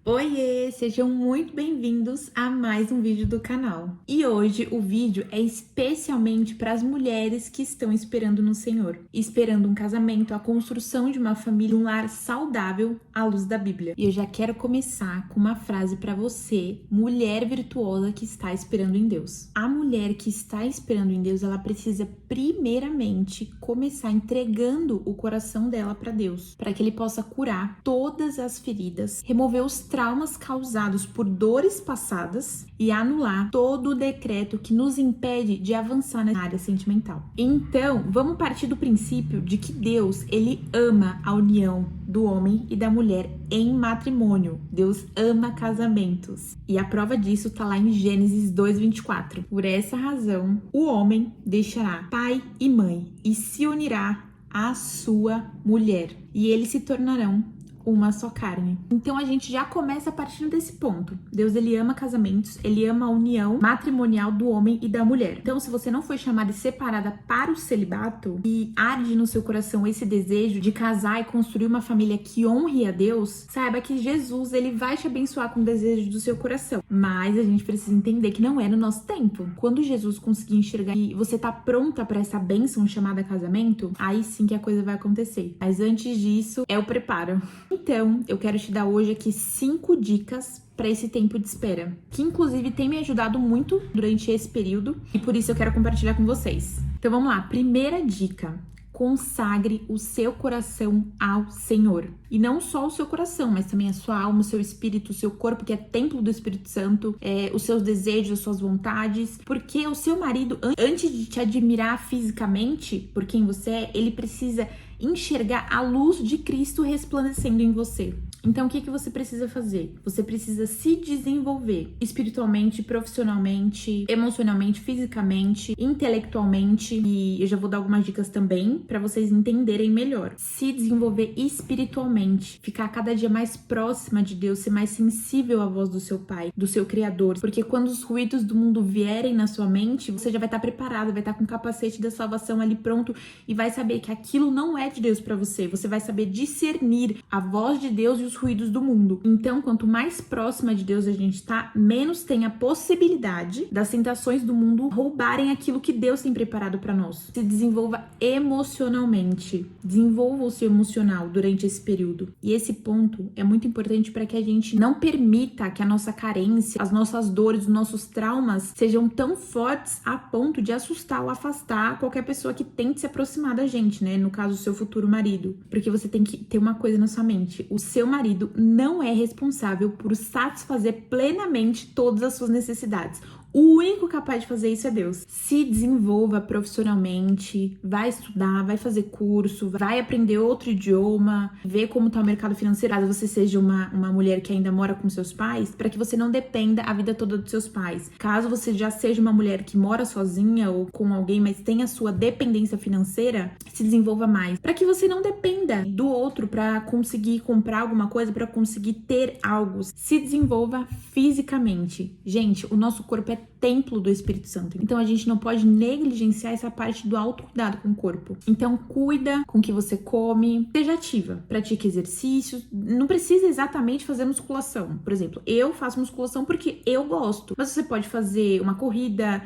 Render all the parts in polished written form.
Oiê, sejam muito bem-vindos a mais um vídeo do canal. E hoje o vídeo é especialmente para as mulheres que estão esperando no Senhor, esperando um casamento, a construção de uma família, um lar saudável à luz da Bíblia. E eu já quero começar com uma frase para você, mulher virtuosa que está esperando em Deus. A mulher que está esperando em Deus, ela precisa primeiramente começar entregando o coração dela para Deus, para que ele possa curar todas as feridas, remover os traumas causados por dores passadas e anular todo o decreto que nos impede de avançar na área sentimental. Então, vamos partir do princípio de que Deus, ele ama a união do homem e da mulher em matrimônio. Deus ama casamentos. E a prova disso tá lá em Gênesis 2:24. Por essa razão, o homem deixará pai e mãe e se unirá à sua mulher, e eles se tornarão uma só carne. Então a gente já começa partindo desse ponto. Deus, ele ama casamentos, ele ama a união matrimonial do homem e da mulher. Então, se você não foi chamada e separada para o celibato e arde no seu coração esse desejo de casar e construir uma família que honre a Deus, saiba que Jesus, ele vai te abençoar com o desejo do seu coração. Mas a gente precisa entender que não é no nosso tempo. Quando Jesus conseguir enxergar e você tá pronta para essa bênção chamada casamento, aí sim que a coisa vai acontecer. Mas antes disso, é o preparo. Então, eu quero te dar hoje aqui 5 dicas para esse tempo de espera, que inclusive tem me ajudado muito durante esse período e por isso eu quero compartilhar com vocês. Então vamos lá, primeira dica: consagre o seu coração ao Senhor. E não só o seu coração, mas também a sua alma, o seu espírito, o seu corpo, que é templo do Espírito Santo, os seus desejos, as suas vontades. Porque o seu marido, antes de te admirar fisicamente por quem você é, ele precisa enxergar a luz de Cristo resplandecendo em você. Então, o que você precisa fazer? Você precisa se desenvolver espiritualmente, profissionalmente, emocionalmente, fisicamente, intelectualmente. E eu já vou dar algumas dicas também para vocês entenderem melhor. Se desenvolver espiritualmente, ficar cada dia mais próxima de Deus, ser mais sensível à voz do seu Pai, do seu Criador. Porque quando os ruídos do mundo vierem na sua mente, você já vai estar preparado, vai estar com o capacete da salvação ali pronto e vai saber que aquilo não é de Deus para você. Você vai saber discernir a voz de Deus e os ruídos do mundo. Então, quanto mais próxima de Deus a gente tá, menos tem a possibilidade das tentações do mundo roubarem aquilo que Deus tem preparado para nós. Se desenvolva emocionalmente. Desenvolva o seu emocional durante esse período. E esse ponto é muito importante para que a gente não permita que a nossa carência, as nossas dores, os nossos traumas sejam tão fortes a ponto de assustar ou afastar qualquer pessoa que tente se aproximar da gente, né? No caso, o seu futuro marido. Porque você tem que ter uma coisa na sua mente: o seu marido não é responsável por satisfazer plenamente todas as suas necessidades. O único capaz de fazer isso é Deus. Se desenvolva profissionalmente, vai estudar, vai fazer curso, vai aprender outro idioma, ver como tá o mercado financeiro, caso você seja uma mulher que ainda mora com seus pais, para que você não dependa a vida toda dos seus pais. Caso você já seja uma mulher que mora sozinha ou com alguém, mas tenha sua dependência financeira, se desenvolva mais, para que você não dependa do outro para conseguir comprar alguma coisa, para conseguir ter algo. Se desenvolva fisicamente. Gente, o nosso corpo é templo do Espírito Santo. Então a gente não pode negligenciar essa parte do autocuidado com o corpo. Então cuida com o que você come, seja ativa, pratique exercícios. Não precisa exatamente fazer musculação. Por exemplo, eu faço musculação porque eu gosto, mas você pode fazer uma corrida,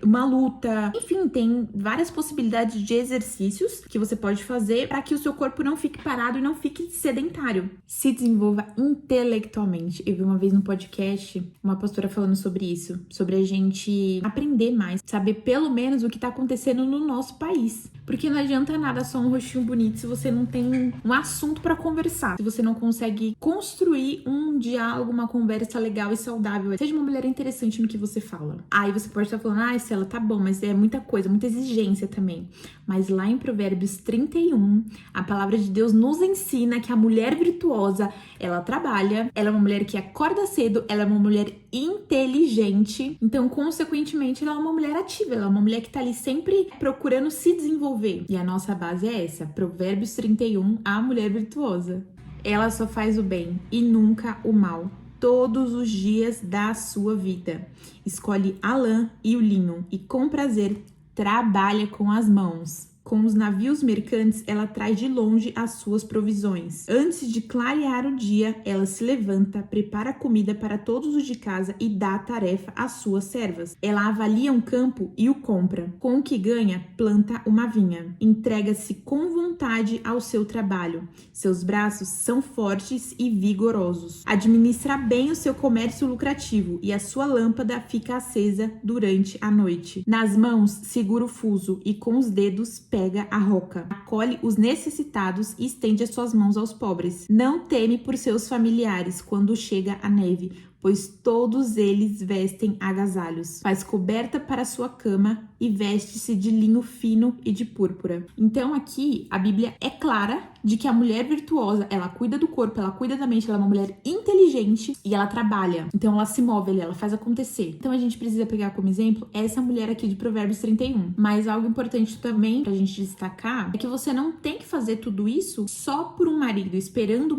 uma luta, enfim, tem várias possibilidades de exercícios que você pode fazer para que o seu corpo não fique parado e não fique sedentário. Se desenvolva intelectualmente. Eu vi uma vez no podcast uma pastora falando sobre isso, sobre a gente aprender mais, saber pelo menos o que tá acontecendo no nosso país. Porque não adianta nada só um rostinho bonito se você não tem um assunto para conversar, se você não consegue construir um diálogo, uma conversa legal e saudável. Seja uma mulher interessante no que você fala. Aí você pode estar falando: ai, Cela, tá bom, mas é muita coisa, muita exigência também. Mas lá em Provérbios 31, a palavra de Deus nos ensina que a mulher virtuosa, ela trabalha, ela é uma mulher que acorda cedo, ela é uma mulher inteligente, então, consequentemente, ela é uma mulher ativa, ela é uma mulher que tá ali sempre procurando se desenvolver. E a nossa base é essa, Provérbios 31, a mulher virtuosa. Ela só faz o bem e nunca o mal, todos os dias da sua vida. Escolhe a lã e o linho e com prazer trabalha com as mãos. Com os navios mercantes, ela traz de longe as suas provisões. Antes de clarear o dia, ela se levanta, prepara comida para todos os de casa e dá a tarefa às suas servas. Ela avalia um campo e o compra. Com o que ganha, planta uma vinha. Entrega-se com vontade ao seu trabalho. Seus braços são fortes e vigorosos. Administra bem o seu comércio lucrativo e a sua lâmpada fica acesa durante a noite. Nas mãos, segura o fuso e com os dedos pega a roca. Acolhe os necessitados e estende as suas mãos aos pobres. Não teme por seus familiares quando chega a neve, pois todos eles vestem agasalhos. Faz coberta para sua cama e veste-se de linho fino e de púrpura. Então aqui a Bíblia é clara de que a mulher virtuosa, ela cuida do corpo, ela cuida da mente, ela é uma mulher inteligente e ela trabalha. Então ela se move ali, ela faz acontecer. Então a gente precisa pegar como exemplo essa mulher aqui de Provérbios 31. Mas algo importante também pra gente destacar é que você não tem que fazer tudo isso só por um marido, esperando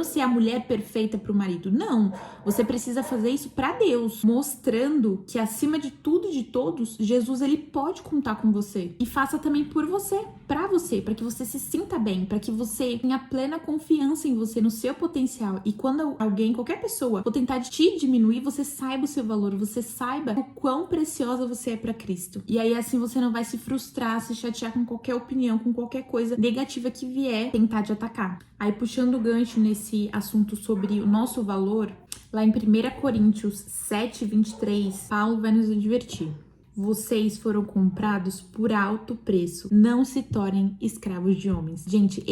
ser a mulher perfeita pro marido. Não, você precisa fazer isso pra Deus, mostrando que acima de tudo e de todos, Jesus ele pode contar com você. E faça também por você, para que você se sinta bem, para que você tenha plena confiança em você, no seu potencial. E quando alguém, qualquer pessoa, for tentar te diminuir, você saiba o seu valor, você saiba o quão preciosa você é para Cristo. E aí assim você não vai se frustrar, se chatear com qualquer opinião, com qualquer coisa negativa que vier tentar te atacar. Aí puxando o gancho nesse assunto sobre o nosso valor, lá em 1 Coríntios 7:23, Paulo vai nos advertir. Vocês foram comprados por alto preço. Não se tornem escravos de homens. Gente,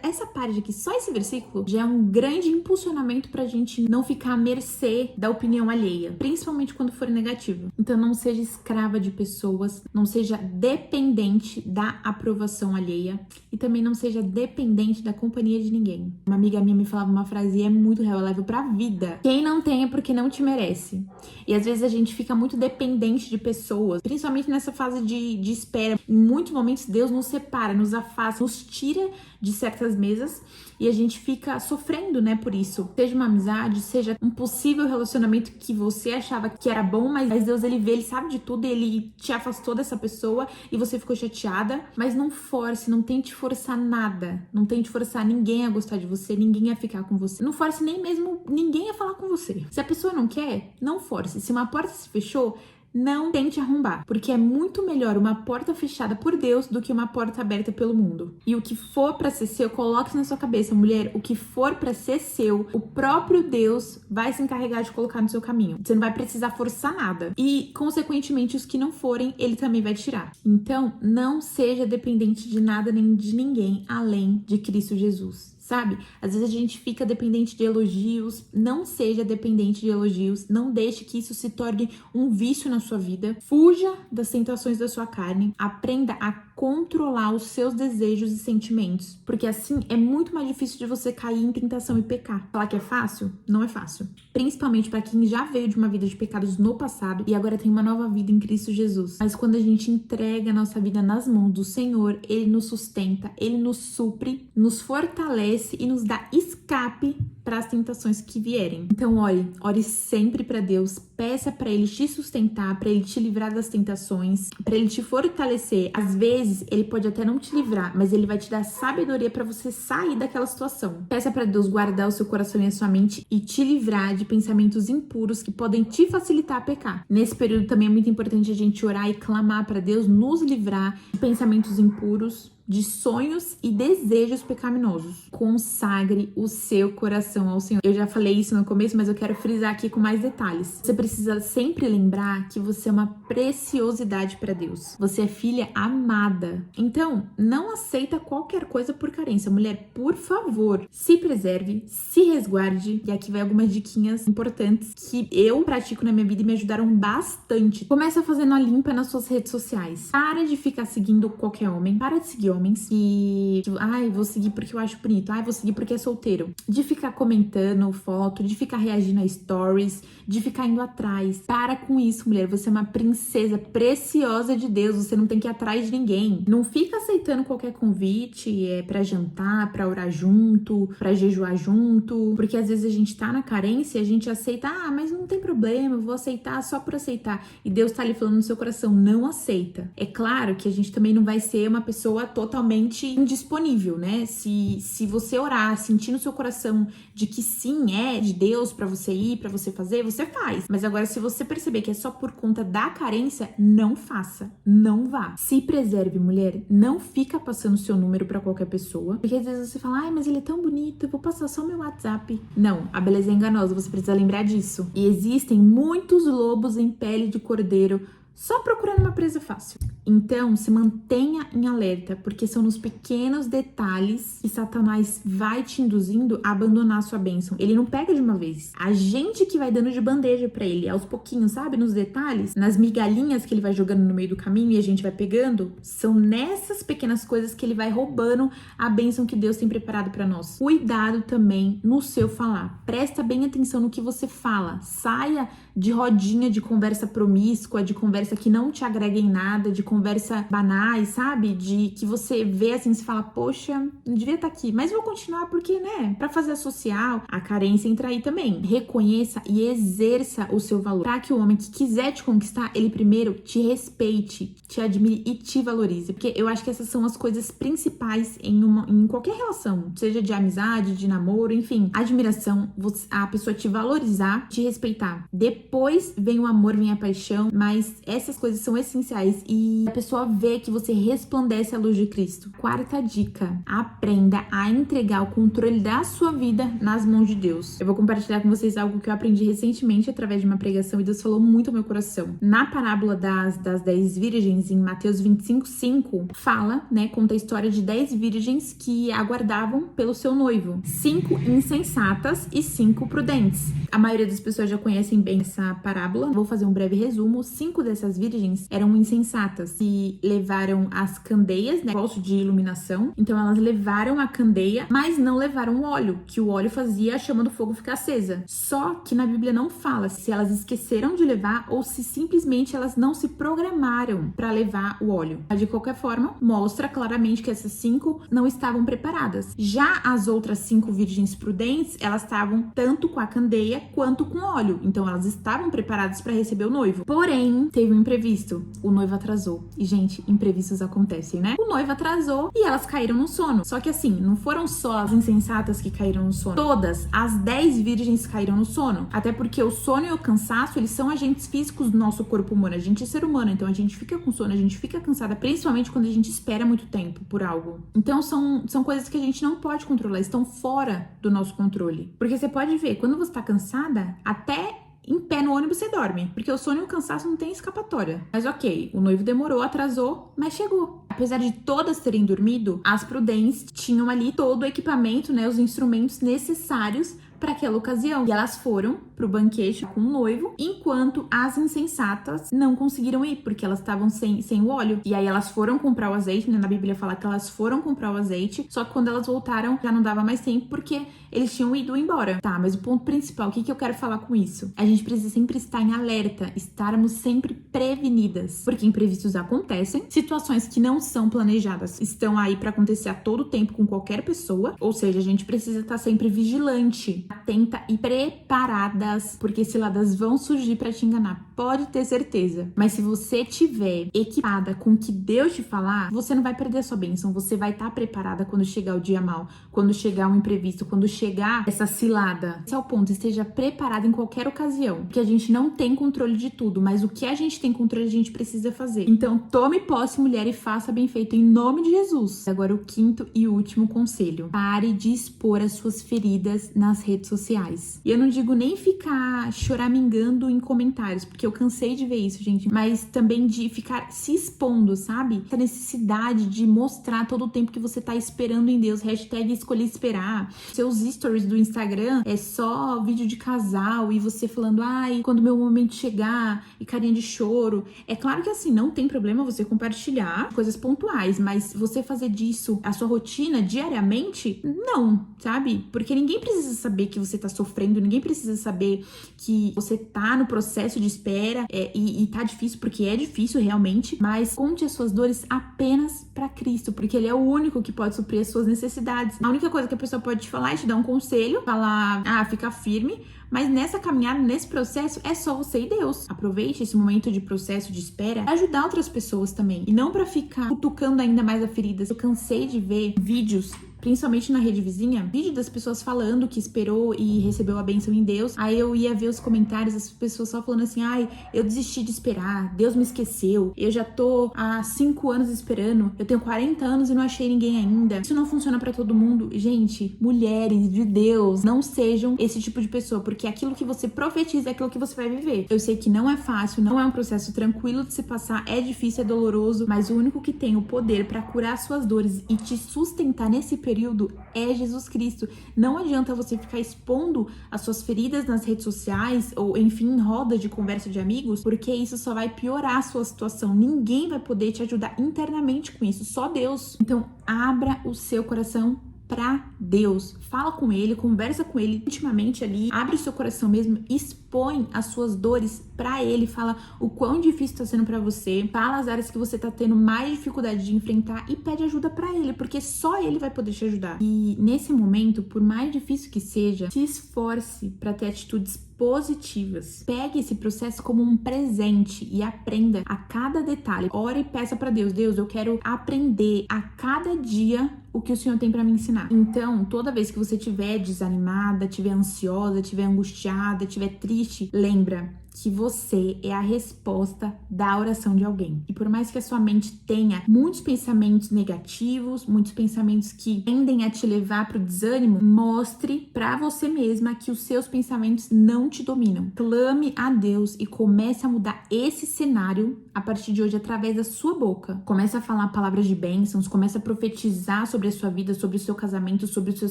essa parte aqui, só esse versículo, já é um grande impulsionamento pra gente não ficar à mercê da opinião alheia, principalmente quando for negativa. Então não seja escrava de pessoas, não seja dependente da aprovação alheia e também não seja dependente da companhia de ninguém. Uma amiga minha me falava uma frase e é muito real, eu levo pra vida. Quem não tem é porque não te merece. E às vezes a gente fica muito dependente de pessoas, principalmente nessa fase de espera. Em muitos momentos Deus nos separa, nos afasta, nos tira de certas mesas e a gente fica sofrendo, né, por isso. Seja uma amizade, seja um possível relacionamento que você achava que era bom, mas Deus ele vê, ele sabe de tudo, ele te afastou dessa pessoa e você ficou chateada. Mas não force, não tente forçar nada, não tente forçar ninguém a gostar de você, ninguém a ficar com você. Não force nem mesmo ninguém a falar com você. Se a pessoa não quer, não force. Se uma porta se fechou, não tente arrombar, porque é muito melhor uma porta fechada por Deus do que uma porta aberta pelo mundo. E o que for pra ser seu, coloque na sua cabeça, mulher, o que for pra ser seu, o próprio Deus vai se encarregar de colocar no seu caminho. Você não vai precisar forçar nada. E, consequentemente, os que não forem, ele também vai tirar. Então, não seja dependente de nada nem de ninguém além de Cristo Jesus. Sabe? Às vezes a gente fica dependente de elogios. Não seja dependente de elogios. Não deixe que isso se torne um vício na sua vida. Fuja das tentações da sua carne. Aprenda a controlar os seus desejos e sentimentos. Porque assim é muito mais difícil de você cair em tentação e pecar. Falar que é fácil? Não é fácil. Principalmente para quem já veio de uma vida de pecados no passado e agora tem uma nova vida em Cristo Jesus. Mas quando a gente entrega a nossa vida nas mãos do Senhor, Ele nos sustenta, Ele nos supre, nos fortalece e nos dá escape para as tentações que vierem. Então ore sempre para Deus, peça para Ele te sustentar, para Ele te livrar das tentações, para Ele te fortalecer. Às vezes Ele pode até não te livrar, mas Ele vai te dar sabedoria para você sair daquela situação. Peça para Deus guardar o seu coração e a sua mente e te livrar de pensamentos impuros que podem te facilitar a pecar. Nesse período também é muito importante a gente orar e clamar para Deus nos livrar de pensamentos impuros, de sonhos e desejos pecaminosos. Consagre o seu coração ao Senhor. Eu já falei isso no começo, mas eu quero frisar aqui com mais detalhes. Você precisa sempre lembrar que você é uma preciosidade para Deus. Você é filha amada. Então, não aceita qualquer coisa por carência. Mulher, por favor, se preserve, se resguarde. E aqui vai algumas diquinhas importantes que eu pratico na minha vida e me ajudaram bastante. Começa fazendo a limpa nas suas redes sociais. Para de ficar seguindo qualquer homem. Para de seguir homem. homens que, tipo, ai, vou seguir porque eu acho bonito, ai, vou seguir porque é solteiro. De ficar comentando foto, de ficar reagindo a stories, de ficar indo atrás. Para com isso, mulher. Você é uma princesa preciosa de Deus. Você não tem que ir atrás de ninguém. Não fica aceitando qualquer convite, pra jantar, pra orar junto, pra jejuar junto. Porque às vezes a gente tá na carência e a gente aceita, mas não tem problema, eu vou aceitar só por aceitar. E Deus tá ali falando no seu coração, não aceita. É claro que a gente também não vai ser uma pessoa totalmente indisponível, né? Se você orar, sentir no seu coração de que sim, é de Deus pra você ir, pra você fazer, você faz. Mas agora, se você perceber que é só por conta da carência, não faça, não vá. Se preserve, mulher, não fica passando seu número pra qualquer pessoa, porque às vezes você fala, mas ele é tão bonito, eu vou passar só meu WhatsApp. Não, a beleza é enganosa, você precisa lembrar disso. E existem muitos lobos em pele de cordeiro só procurando uma presa fácil. Então, se mantenha em alerta, porque são nos pequenos detalhes que Satanás vai te induzindo a abandonar a sua bênção. Ele não pega de uma vez. A gente que vai dando de bandeja pra ele, aos pouquinhos, sabe? Nos detalhes, nas migalhinhas que ele vai jogando no meio do caminho e a gente vai pegando, são nessas pequenas coisas que ele vai roubando a bênção que Deus tem preparado pra nós. Cuidado também no seu falar. Presta bem atenção no que você fala. Saia de rodinha de conversa promíscua, de conversa que não te agrega em nada, de conversa banais, sabe? De que você vê assim, se fala, poxa, não devia estar aqui, mas vou continuar porque, né? Pra fazer a social, a carência entra aí também. Reconheça e exerça o seu valor, pra que o homem que quiser te conquistar, ele primeiro te respeite, te admire e te valorize. Porque eu acho que essas são as coisas principais em qualquer relação, seja de amizade, de namoro, enfim. Admiração, a pessoa te valorizar, te respeitar. Depois vem o amor, vem a paixão, mas essas coisas são essenciais e a pessoa vê que você resplandece a luz de Cristo. Quarta dica, aprenda a entregar o controle da sua vida nas mãos de Deus. Eu vou compartilhar com vocês algo que eu aprendi recentemente através de uma pregação e Deus falou muito ao meu coração. Na parábola das 10 virgens, em Mateus 25:5, fala, né, conta a história de 10 virgens que aguardavam pelo seu noivo. 5 insensatas e 5 prudentes. A maioria das pessoas já conhecem bem essa parábola. Vou fazer um breve resumo. 5 dessas virgens eram insensatas e levaram as candeias, né, posto de iluminação. Então elas levaram a candeia, mas não levaram o óleo, que o óleo fazia a chama do fogo ficar acesa. Só que na Bíblia não fala se elas esqueceram de levar ou se simplesmente elas não se programaram para levar o óleo. De qualquer forma, mostra claramente que essas 5 não estavam preparadas. Já as outras 5 virgens prudentes, elas estavam tanto com a candeia quanto com óleo. Então elas estavam preparadas para receber o noivo. Porém, teve um imprevisto. O noivo atrasou. E, gente, imprevistos acontecem, né? O noivo atrasou e elas caíram no sono. Só que assim, não foram só as insensatas que caíram no sono. Todas as 10 virgens caíram no sono. Até porque o sono e o cansaço, eles são agentes físicos do nosso corpo humano. A gente é ser humano, então a gente fica com sono, a gente fica cansada, principalmente quando a gente espera muito tempo por algo. Então são coisas que a gente não pode controlar, estão fora do nosso controle. Porque você pode ver, quando você tá cansada, até em pé no ônibus você dorme, porque o sono e o cansaço não tem escapatória. Mas ok, o noivo demorou, atrasou, mas chegou. Apesar de todas terem dormido, as prudentes tinham ali todo o equipamento, né, os instrumentos necessários para aquela ocasião. E elas foram pro banquete com o noivo, enquanto as insensatas não conseguiram ir, porque elas estavam sem o óleo. E aí elas foram comprar o azeite, né? Na Bíblia fala que elas foram comprar o azeite, só que quando elas voltaram já não dava mais tempo, porque eles tinham ido embora. Tá, mas o ponto principal, o que eu quero falar com isso? A gente precisa sempre estar em alerta, estarmos sempre prevenidas, porque imprevistos acontecem, situações que não são planejadas estão aí para acontecer a todo tempo com qualquer pessoa, ou seja, a gente precisa estar sempre vigilante, atenta e preparadas, porque ciladas vão surgir para te enganar, pode ter certeza. Mas se você tiver equipada com o que Deus te falar, você não vai perder a sua bênção, você vai estar preparada quando chegar o dia mau, quando chegar um imprevisto, quando chegar essa cilada. Esse é o ponto, esteja preparada em qualquer ocasião, porque a gente não tem controle de tudo, mas o que a gente tem controle a gente precisa fazer. Então tome posse, mulher, e faça bem feito em nome de Jesus. Agora o quinto e último conselho: pare de expor as suas feridas nas redes redes sociais. E eu não digo nem ficar choramingando em comentários, porque eu cansei de ver isso, gente, mas também de ficar se expondo, sabe? Essa necessidade de mostrar todo o tempo que você tá esperando em Deus. Hashtag escolhi esperar. Seus stories do Instagram é só vídeo de casal e você falando, ai, quando meu momento chegar, e carinha de choro. É claro que assim, não tem problema você compartilhar coisas pontuais, mas você fazer disso a sua rotina diariamente, não, sabe? Porque ninguém precisa saber que você tá sofrendo, ninguém precisa saber que você tá no processo de espera e tá difícil, porque é difícil realmente, mas conte as suas dores apenas pra Cristo, porque Ele é o único que pode suprir as suas necessidades. A única coisa que a pessoa pode te falar é te dar um conselho, falar, fica firme, mas nessa caminhada, nesse processo, é só você e Deus. Aproveite esse momento de processo de espera pra ajudar outras pessoas também. E não pra ficar cutucando ainda mais a ferida. Eu cansei de ver vídeos, principalmente na rede vizinha, vídeo das pessoas falando que esperou e recebeu a bênção em Deus. Aí eu ia ver os comentários, as pessoas só falando assim, ai, eu desisti de esperar, Deus me esqueceu, eu já tô há 5 anos esperando, eu tenho 40 anos e não achei ninguém ainda. Isso não funciona pra todo mundo. Gente, mulheres de Deus, não sejam esse tipo de pessoa, porque aquilo que você profetiza é aquilo que você vai viver. Eu sei que não é fácil, não é um processo tranquilo de se passar, é difícil, é doloroso, mas o único que tem o poder pra curar suas dores e te sustentar nesse período é Jesus Cristo. Não adianta você ficar expondo as suas feridas nas redes sociais ou, enfim, em rodas de conversa de amigos, porque isso só vai piorar a sua situação. Ninguém vai poder te ajudar internamente com isso, só Deus. Então, abra o seu coração pra Deus. Fala com Ele, conversa com Ele intimamente ali, abre o seu coração mesmo, expõe as suas dores pra Ele, fala o quão difícil tá sendo pra você, fala as áreas que você tá tendo mais dificuldade de enfrentar e pede ajuda pra Ele, porque só Ele vai poder te ajudar. E nesse momento, por mais difícil que seja, se esforce pra ter atitudes positivas. Pegue esse processo como um presente e aprenda a cada detalhe. Ore e peça pra Deus, eu quero aprender a cada dia o que o Senhor tem pra me ensinar. Então, toda vez que você estiver desanimada, estiver ansiosa, estiver angustiada, estiver triste, lembra que você é a resposta da oração de alguém. E por mais que a sua mente tenha muitos pensamentos negativos, muitos pensamentos que tendem a te levar pro desânimo, mostre pra você mesma que os seus pensamentos não te dominam. Clame a Deus e comece a mudar esse cenário a partir de hoje através da sua boca. Comece a falar palavras de bênçãos, comece a profetizar sobre a sua vida, sobre o seu casamento, sobre os seus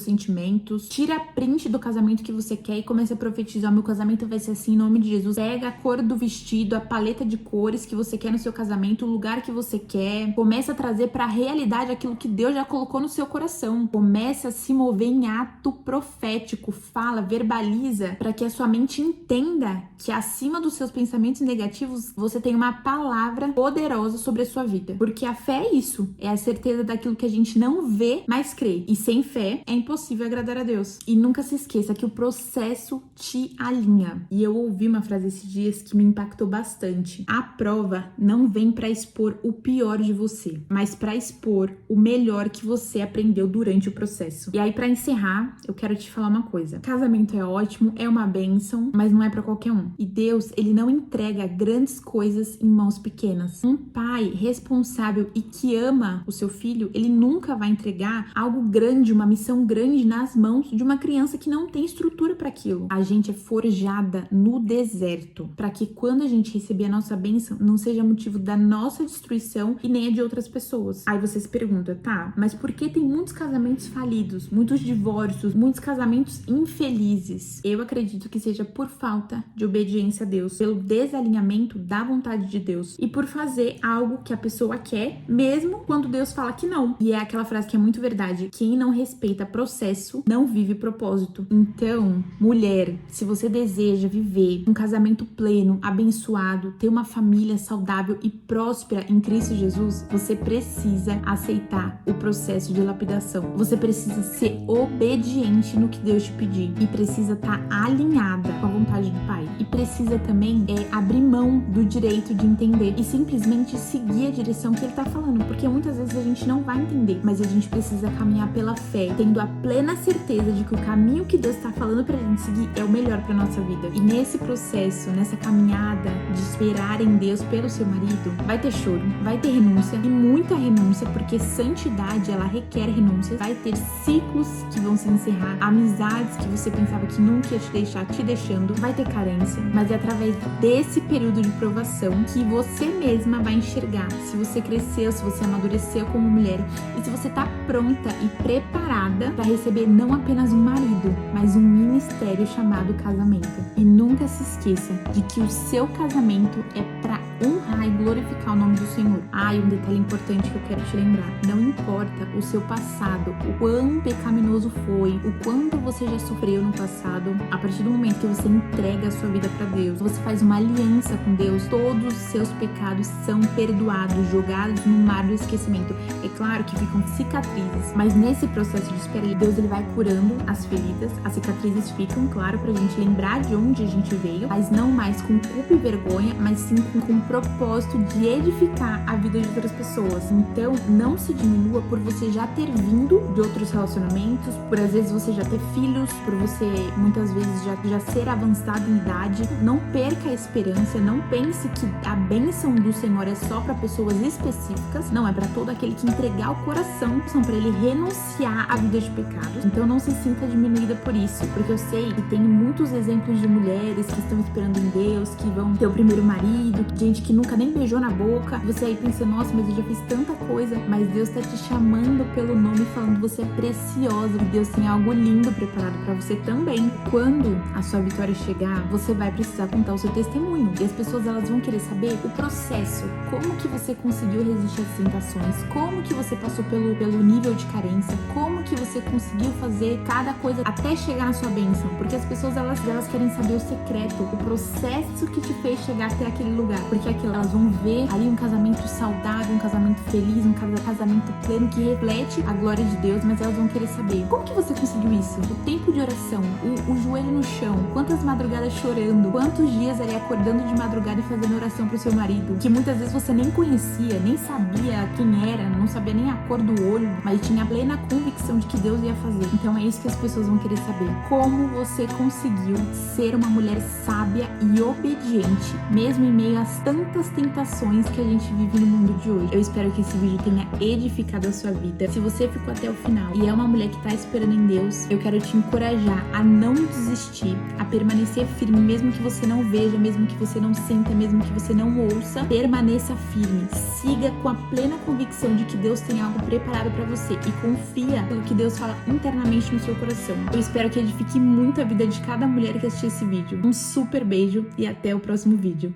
sentimentos. Tira print do casamento que você quer e comece a profetizar: meu casamento vai ser assim em nome de Jesus. Pega a cor do vestido, a paleta de cores que você quer no seu casamento, o lugar que você quer. Comece a trazer para a realidade aquilo que Deus já colocou no seu coração. Comece a se mover em ato profético. Fala, verbaliza, para que a sua mente entenda que acima dos seus pensamentos negativos, você tem uma palavra poderosa sobre a sua vida. Porque a fé é isso, é a certeza daquilo que a gente não vê, mas crê. E sem fé é impossível agradar a Deus. E nunca se esqueça que o processo te alinha. E eu ouvi uma frase esses dias que me impactou bastante. A prova não vem para expor o pior de você, mas para expor o melhor que você aprendeu durante o processo. E aí, para encerrar, eu quero te falar uma coisa. Casamento é ótimo, é uma bênção, mas não é para qualquer um. E Deus, ele não entrega grandes coisas em mãos pequenas. Um pai responsável e que ama o seu filho, ele nunca vai entregar algo grande, uma missão grande nas mãos de uma criança que não tem estrutura para aquilo. A gente é forjada no deserto para que quando a gente receber a nossa bênção, não seja motivo da nossa destruição e nem a de outras pessoas. Aí você se pergunta, tá, mas por que tem muitos casamentos falidos, muitos divórcios, muitos casamentos infelizes? Eu acredito que seja por falta de obediência a Deus, pelo desalinhamento da vontade de Deus e por fazer algo que a pessoa quer, mesmo quando Deus fala que não. E é aquela frase que é muito verdade: quem não respeita processo não vive propósito. Então, mulher, se você deseja viver um casamento pleno, abençoado, ter uma família saudável e próspera em Cristo Jesus, você precisa aceitar o processo de lapidação. Você precisa ser obediente no que Deus te pedir e precisa estar alinhada com a vontade do Pai. E precisa também abrir mão do direito de entender e simplesmente seguir a direção que Ele tá falando, porque muitas vezes a gente não vai entender, mas a gente precisa caminhar pela fé, tendo a plena certeza de que o caminho que Deus tá falando pra gente seguir é o melhor pra nossa vida. E nesse processo, processo, nessa caminhada de esperar em Deus pelo seu marido, vai ter choro, vai ter renúncia e muita renúncia, porque santidade, ela requer renúncia. Vai ter ciclos que vão se encerrar, amizades que você pensava que nunca ia te deixar, te deixando, vai ter carência, mas é através desse período de provação que você mesma vai enxergar se você cresceu, se você amadureceu como mulher e se você tá pronta e preparada para receber não apenas um marido, mas um ministério chamado casamento. E nunca se esqueça de que o seu casamento é para honrar e glorificar o nome do Senhor. E um detalhe importante que eu quero te lembrar: não importa o seu passado, o quão pecaminoso foi, o quanto você já sofreu no passado, a partir do momento que você entrega a sua vida para Deus, você faz uma aliança com Deus, todos os seus pecados são perdoados, jogados no mar do esquecimento. É claro que ficam cicatrizes, mas nesse processo de espera, Deus ele vai curando as feridas, as cicatrizes ficam, claro, pra gente lembrar de onde a gente veio, mas não mais com culpa e vergonha, mas sim com o propósito de edificar a vida de outras pessoas. Então, não se diminua por você já ter vindo de outros relacionamentos, por às vezes você já ter filhos, por você muitas vezes já ser avançado em idade. Não perca a esperança, não pense que a bênção do Senhor é só para pessoas específicas, não, é para todo aquele que entregar o coração, são para ele renunciar à vida de pecados. Então não se sinta diminuída por isso, porque eu sei que tem muitos exemplos de mulheres que estão esperando em Deus, que vão ter o primeiro marido, gente que nunca nem beijou na boca. Você aí pensa, nossa, mas eu já fiz tanta coisa, mas Deus tá te chamando pelo nome, falando você é preciosa, e Deus tem algo lindo preparado para você também. Quando a sua vitória chegar, você vai precisar contar o seu testemunho, e as pessoas elas vão querer saber o processo, como que você conseguiu resistir às tentações, como que você passou pelo nível de carência, como que você conseguiu fazer cada coisa até chegar na sua bênção, porque as pessoas elas querem saber o secreto, o processo que te fez chegar até aquele lugar, porque aquilo elas vão ver ali um casamento saudável, um casamento feliz, um casamento pleno que reflete a glória de Deus, mas elas vão querer saber como que você conseguiu isso, o tempo de oração, o joelho no chão, quantas madrugadas chorando, quantos dias ali acordando de madrugada e fazendo oração pro seu marido, que muitas vezes você nem conhecia, nem sabia quem era, não sabia nem a cor do olho, mas tinha plena convicção de que Deus ia fazer. Então é isso que as pessoas vão querer saber, como você conseguiu ser uma mulher sábia e obediente, mesmo em meio às tantas tentações que a gente vive no mundo de hoje. Eu espero que esse vídeo tenha edificado a sua vida. Se você ficou até o final e é uma mulher que tá esperando em Deus, eu quero te encorajar a não desistir, a permanecer firme, mesmo que você não veja, mesmo que você não sinta, mesmo que você não ouça, permaneça firme, siga com a plena convicção de que Deus tem algo preparado pra você e confia pelo que Deus fala internamente no seu coração. Eu espero que edifique muito a vida de cada mulher que assistir esse vídeo. Um super beijo e até o próximo vídeo.